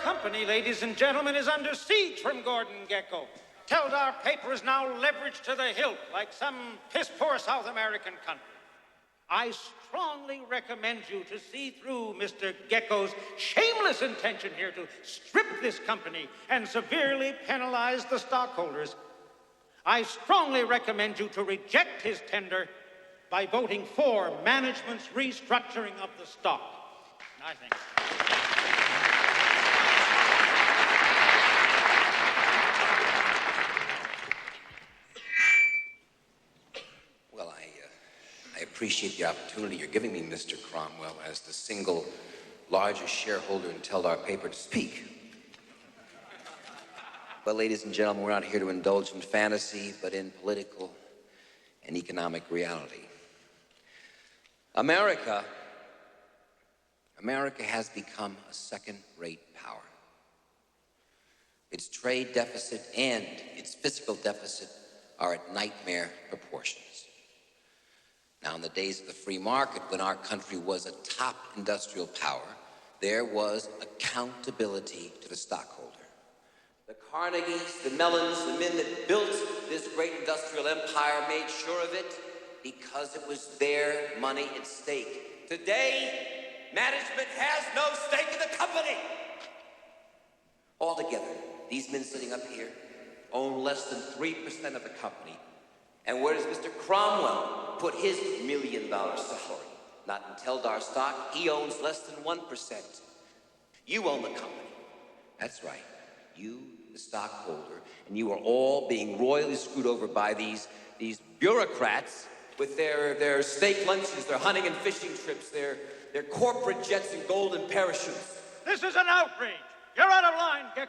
company, ladies and gentlemen, is under siege from Gordon Gekko. Teldar paper is now leveraged to the hilt like some piss-poor South American country. I strongly recommend you to see through Mr. Gekko's shameless intention here to strip this company and severely penalize the stockholders. I strongly recommend you to reject his tender by voting for management's restructuring of the stock. I think. Well, I appreciate the opportunity you're giving me, Mr. Cromwell, as the single largest shareholder in Teldar paper to speak. Well, ladies and gentlemen, we're not here to indulge in fantasy, but in political and economic reality. America has become a second-rate power. Its trade deficit and its fiscal deficit are at nightmare proportions. Now, in the days of the free market, when our country was a top industrial power, there was accountability to the stockholder. The Carnegies, the Mellons, the men that built this great industrial empire made sure of it because it was their money at stake. Today, management has no stake in the company. Altogether, these men sitting up here own less than 3% of the company. And where does Mr. Cromwell put his $1 million salary? Not in Teldar stock. He owns less than 1%. You own the company. That's right. You, the stockholder, and you are all being royally screwed over by these bureaucrats with their steak lunches, their hunting and fishing trips, their corporate jets and golden parachutes. This is an outrage. You're out of line, Gekko.